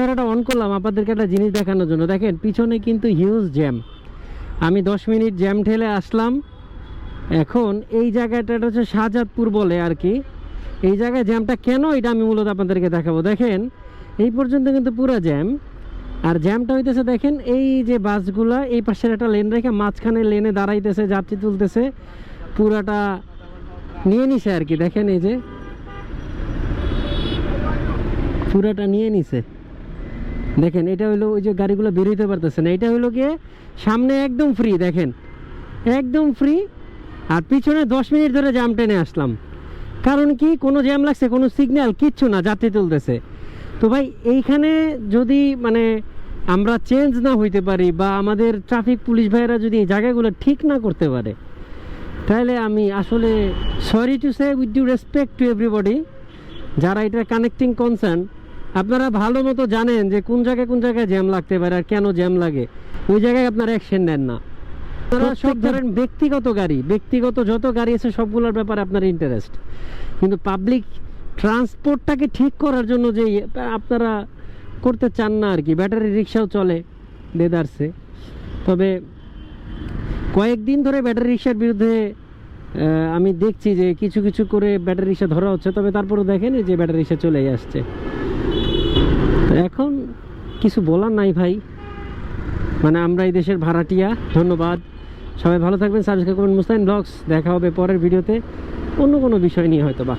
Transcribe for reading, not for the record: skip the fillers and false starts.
ক্যামেরাটা অন করলাম আপনাদেরকে একটা জিনিস দেখানোর জন্য। দেখেন পিছনে কিন্তু হিউজ জ্যাম। আমি 10 মিনিট জ্যাম ঠেলে আসলাম। এখন এই জায়গাটা হচ্ছে শাহজাদপুর বলে আর কি। এই জায়গায় জ্যামটা কেন, এটা আমি মূলত আপনাদেরকে দেখাবো। দেখেন এই পর্যন্ত কিন্তু পুরো জ্যাম। আর জ্যামটা হইতেছে দেখেন এই যে বাসগুলা এই পাশের একটা লেন রেখে মাঝখানে লেনে দাঁড়াইতেছে, যাত্রী তুলতেছে, পুরাটা নিয়ে নিছে আর কি। দেখেন এই যে পুরাটা নিয়ে নিছে। দেখেন এটা হইলো ওই যে গাড়িগুলো বেরোইতে পারতেছে না, এটা হইলো গিয়ে সামনে একদম ফ্রি, দেখেন একদম ফ্রি। আর পিছনে 10 মিনিট ধরে জ্যাম টেনে আসলাম। কারণ কি, কোনো জ্যাম লাগছে, কোনো সিগন্যাল কিচ্ছু না, যাত্রী তুলতেছে। তো ভাই এইখানে যদি মানে আমরা চেঞ্জ না হইতে পারি বা আমাদের ট্রাফিক পুলিশ ভাইয়েরা যদি এই জায়গাগুলো ঠিক না করতে পারে, তাহলে আমি আসলে sorry to say with due respect to everybody, যারা এটা কানেক্টিং কনসার্ন, আপনারা ভালো মতো জানেন যে কোন জায়গায় জ্যাম লাগতে পারে আর কেন জ্যাম লাগে। ওই জায়গায় আপনারা অ্যাকশন নেন না। আপনারা সব ধরেন ব্যক্তিগত গাড়ি, ব্যক্তিগত যত গাড়ি আছে সবগুলোর ব্যাপারে আপনার ইন্টারেস্ট, কিন্তু পাবলিক ট্রান্সপোর্টটাকে ঠিক করার জন্য যে আপনারা করতে চান না আর কি। ব্যাটারি রিক্সাও চলে দেদারসে, তবে কয়েকদিন ধরে ব্যাটারি রিক্সার বিরুদ্ধে আমি দেখছি যে কিছু কিছু করে ব্যাটারি রিক্সা ধরা হচ্ছে, তবে তারপরেও দেখেন যে ব্যাটারি রিক্সা চলেই আসছে। তো এখন কিছু বলার নাই ভাই, মানে আমরা এই দেশের ভাড়াটিয়া। ধন্যবাদ, সবাই ভালো থাকবেন, সাবস্ক্রাইব করবেন মুস্তাহিন ব্লগস। দেখা হবে পরের ভিডিওতে অন্য কোনো বিষয় নিয়ে হয়তো বা।